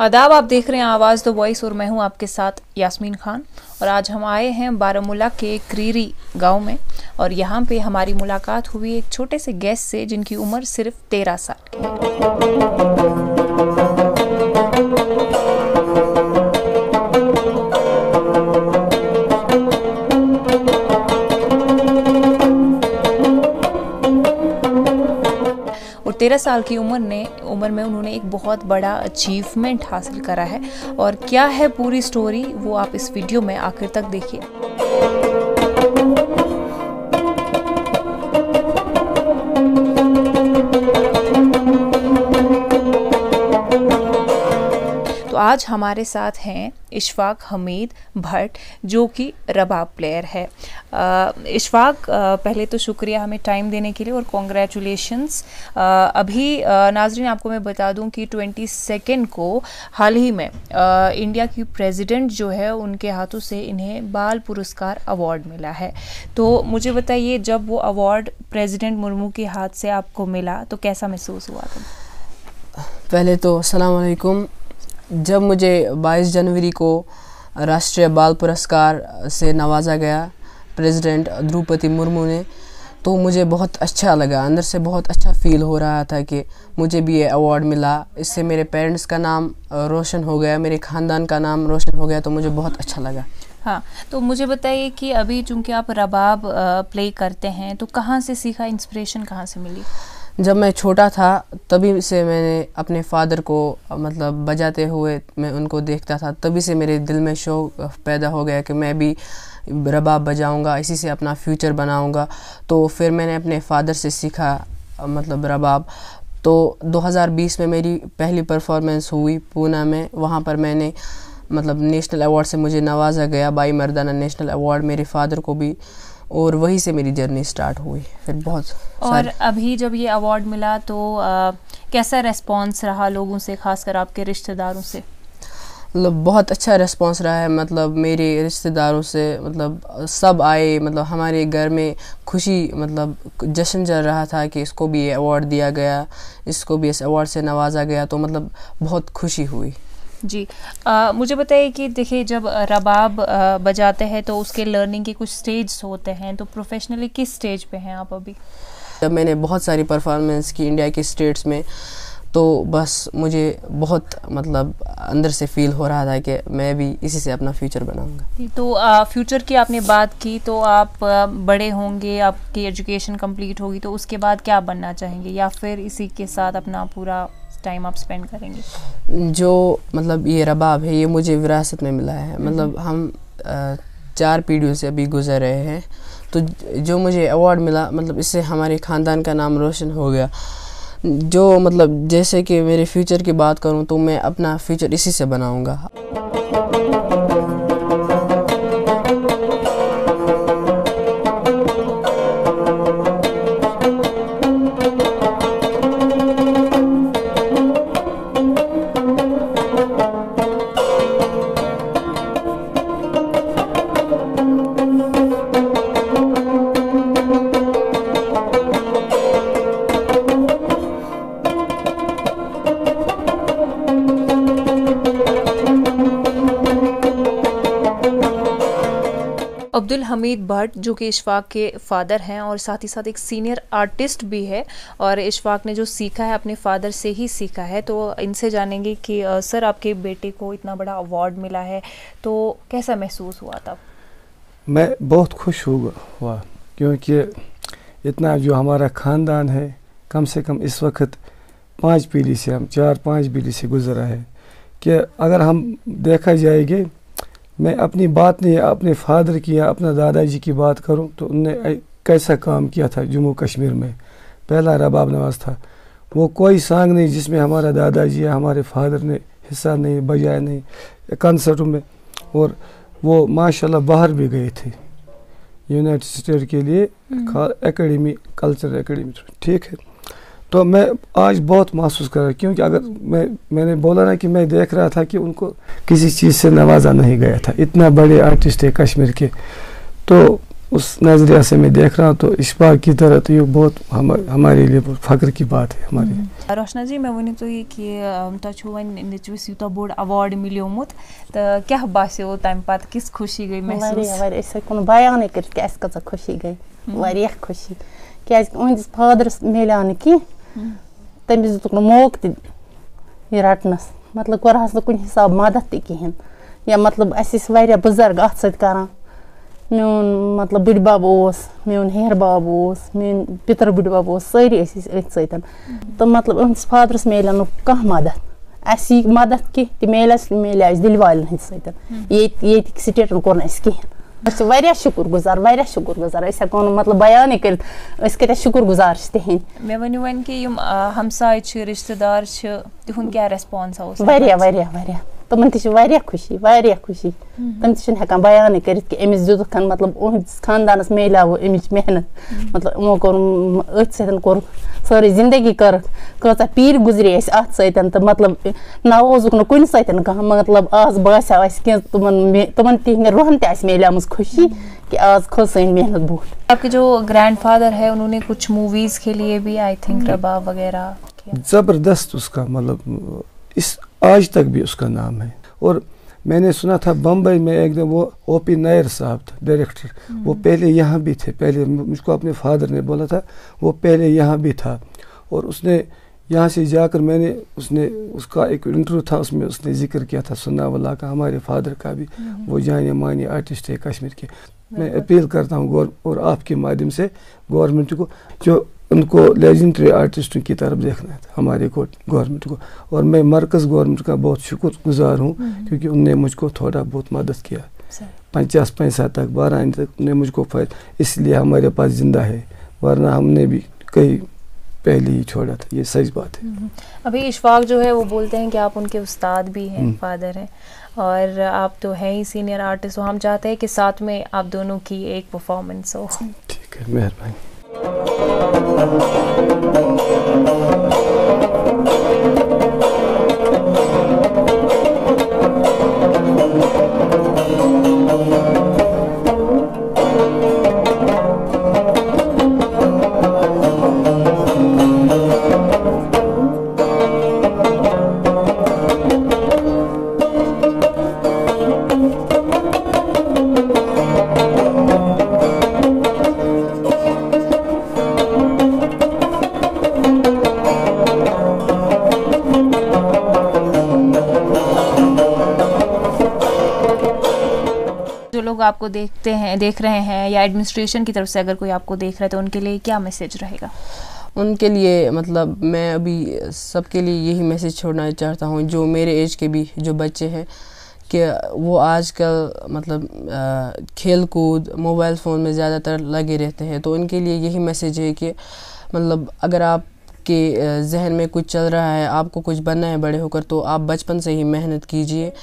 आदाब, आप देख रहे हैं आवाज़ द वॉइस और मैं हूं आपके साथ यास्मीन खान। और आज हम आए हैं बारामूला के क्रीरी गांव में और यहां पे हमारी मुलाकात हुई एक छोटे से गेस्ट से जिनकी उम्र सिर्फ 13 साल की है। और 13 साल की उम्र में उन्होंने एक बहुत बड़ा अचीवमेंट हासिल करा है। और क्या है पूरी स्टोरी वो आप इस वीडियो में आखिर तक देखिए। तो आज हमारे साथ हैं इशफाक हमीद भट्ट जो कि रबाब प्लेयर है। इशफाक, पहले तो शुक्रिया हमें टाइम देने के लिए और कॉन्ग्रेचुलेशंस। अभी नाजरीन आपको मैं बता दूं कि 22 को हाल ही में इंडिया की प्रेसिडेंट जो है उनके हाथों से इन्हें बाल पुरस्कार अवार्ड मिला है। तो मुझे बताइए, जब वो अवार्ड प्रेसिडेंट मुर्मू के हाथ से आपको मिला तो कैसा महसूस हुआ था? पहले तो अस्सलाम वालेकुम। जब मुझे 22 जनवरी को राष्ट्रीय बाल पुरस्कार से नवाजा गया प्रेसिडेंट द्रौपदी मुर्मू ने, तो मुझे बहुत अच्छा लगा। अंदर से बहुत अच्छा फील हो रहा था कि मुझे भी ये अवार्ड मिला। इससे मेरे पेरेंट्स का नाम रोशन हो गया, मेरे ख़ानदान का नाम रोशन हो गया, तो मुझे बहुत अच्छा लगा। हाँ, तो मुझे बताइए कि अभी चूँकि आप रबाब प्ले करते हैं तो कहाँ से सीखा, इंस्पिरेशन कहाँ से मिली? जब मैं छोटा था तभी से मैंने अपने फादर को मतलब बजाते हुए मैं उनको देखता था, तभी से मेरे दिल में शौक़ पैदा हो गया कि मैं भी रबाब बजाऊंगा, इसी से अपना फ्यूचर बनाऊंगा। तो फिर मैंने अपने फादर से सीखा मतलब रबाब। तो 2020 में मेरी पहली परफॉर्मेंस हुई पूना में। वहाँ पर मैंने मतलब नेशनल अवार्ड से मुझे नवाजा गया, बाई मर्दाना नेशनल अवार्ड, मेरे फादर को भी। और वहीं से मेरी जर्नी स्टार्ट हुई फिर बहुत। और अभी जब ये अवार्ड मिला तो कैसा रेस्पॉन्स रहा लोगों से, खासकर आपके रिश्तेदारों से? मतलब बहुत अच्छा रेस्पॉन्स रहा है। मतलब मेरे रिश्तेदारों से मतलब सब आए, मतलब हमारे घर में खुशी मतलब जश्न चल रहा था कि इसको भी ये अवार्ड दिया गया, इसको भी इस अवार्ड से नवाजा गया, तो मतलब बहुत खुशी हुई। जी, मुझे बताइए कि देखिए, जब रबाब बजाते हैं तो उसके लर्निंग के कुछ स्टेज होते हैं, तो प्रोफेशनली किस स्टेज पे हैं आप अभी? जब मैंने बहुत सारी परफॉर्मेंस की इंडिया के स्टेट्स में, तो बस मुझे बहुत मतलब अंदर से फील हो रहा था कि मैं भी इसी से अपना फ्यूचर बनाऊंगा। तो फ्यूचर की आपने बात की, तो आप बड़े होंगे, आपकी एजुकेशन कंप्लीट होगी, तो उसके बाद क्या बनना चाहेंगे, या फिर इसी के साथ अपना पूरा टाइम आप स्पेंड करेंगे? जो मतलब ये रबाब है ये मुझे विरासत में मिला है। मतलब हम 4 पीढ़ियों से अभी गुजर रहे हैं, तो जो मुझे अवार्ड मिला मतलब इससे हमारे ख़ानदान का नाम रोशन हो गया। जो मतलब जैसे कि मेरे फ्यूचर की बात करूं तो मैं अपना फ्यूचर इसी से बनाऊंगा। अब्दुल हमीद भट्ट जो कि इशफाक के फादर हैं और साथ ही साथ एक सीनियर आर्टिस्ट भी है, और इशफाक ने जो सीखा है अपने फादर से ही सीखा है। तो इनसे जानेंगे कि सर, आपके बेटे को इतना बड़ा अवार्ड मिला है तो कैसा महसूस हुआ तब? मैं बहुत खुश हुआ क्योंकि इतना जो हमारा ख़ानदान है, कम से कम इस वक्त 5 पीढ़ी से, हम 4-5 पीढ़ी से गुजरा है। कि अगर हम देखा जाएगा, मैं अपनी बात नहीं अपने फादर की या अपना दादाजी की बात करूं तो उनने कैसा काम किया था जम्मू कश्मीर में। पहला रबाब नवाज था, वो कोई सॉन्ग नहीं जिसमें हमारा दादाजी या हमारे फादर ने हिस्सा नहीं बजाया नहीं कंसर्टों में। और वो माशाल्लाह बाहर भी गए थे यूनाइटेड स्टेट के लिए एकेडमी कल्चर एकेडमी। ठीक है, तो मैं आज बहुत महसूस कर रहा क्योंकि अगर मैंने बोला ना कि मैं देख रहा था कि उनको किसी चीज़ से नवाजा नहीं गया था। इतना बड़े आर्टिस्ट है कश्मीर के, तो उस नज़रिया से मैं देख रहा हूँ। तो इशफाक की तरह तो ये बहुत हमारे लिए बहुत फ़ख्र की बात है हमारे। रोशना जी, मैं वन तो कि नचुस यूत बोड़ अवार्ड मिलियोमुत तो क्या बास्यो तम पत किस खुशी गई महसूस? बयान कर खुशी गई वारिया खुशी क्या फादरस मिले कि तमिस दुक मौक रटनस मतलब कोरहस कुछ हिसाब मदद ति कहें या मतलब वारिया बुजुर्ग अत सत करान। मेन मतलब बुढ़ बब मेन हेर बब मेन पितर बुढ़ बब सारी अथ सत तो मतलब अहस फादरस मिले न कह मदद मदद कि मिले दिल वालन हंद सत स्टेटन कोर कहें। शुक्र गुजार हेको मतलब बयान कर शुक्र गुजार तिहंद। मे वनु वन कि हमसाय रिश्तेदार तिहुंद क्या रेस्पॉन्स तमन खुशी तम हेकान बयान कर कि अमिस दितुक मतलब उहस खानदानस मिलाव अमिच मेहनत मतलब यमो कोर अथ सत कोर सारी जिंदगी कर कचा पीर गुजरे अत सत तो मतलब नवोजुक न कुन सत कह मतलब आज बास्या तमन तिहंद रोहन तस मिलेमज खुशी कि आज खो सन मेहनत बूट। आपके जो ग्रैंडफादर है उन्होंने कुछ मूवीज के लिए भी आई थिंक रबाब वगैरह जबरदस्त उसका मतलब इस आज तक भी उसका नाम है। और मैंने सुना था बम्बई में एकदम वो ओपी नायर साहब था डायरेक्टर, वो पहले यहाँ भी थे। पहले मुझको अपने फादर ने बोला था वो पहले यहाँ भी था। और उसने यहाँ से जाकर उसने उसका एक इंटरव्यू था उसमें उसने जिक्र किया था सुन्नावाला का, हमारे फादर का भी। वो जाने माने आर्टिस्ट है कश्मीर के। मैं अपील करता हूँ और आपके माध्यम से गवर्नमेंट को जो उनको लेजेंडरी आर्टिस्टों की तरफ देखना है हमारे को गवर्नमेंट को। और मैं मरकज़ गवर्नमेंट का बहुत शुक्रगुजार हूँ क्योंकि उनने मुझको थोड़ा बहुत मदद किया। 50 पैसा तक 12 तक उन्हें मुझको इसलिए हमारे पास ज़िंदा है, वरना हमने भी कई पहले ही छोड़ा था। ये सच बात है। अभी इशफाक जो है वो बोलते हैं कि आप उनके उस्ताद भी हैं, फादर हैं, और आप तो हैं ही सीनियर आर्टिस्ट। तो हम चाहते हैं कि साथ में आप दोनों की एक परफॉर्मेंस हो। ठीक है, मेहरबानी। आपको देख रहे हैं या एडमिनिस्ट्रेशन की तरफ से अगर कोई आपको देख रहा है तो उनके लिए क्या मैसेज रहेगा? उनके लिए मतलब मैं अभी सबके लिए यही मैसेज छोड़ना चाहता हूँ जो मेरे एज के भी जो बच्चे हैं कि वो आजकल मतलब खेल कूद मोबाइल फ़ोन में ज़्यादातर लगे रहते हैं। तो उनके लिए यही मैसेज है कि मतलब अगर आप के जहन में कुछ चल रहा है, आपको कुछ बनना है बड़े होकर, तो आप बचपन से ही मेहनत कीजिए।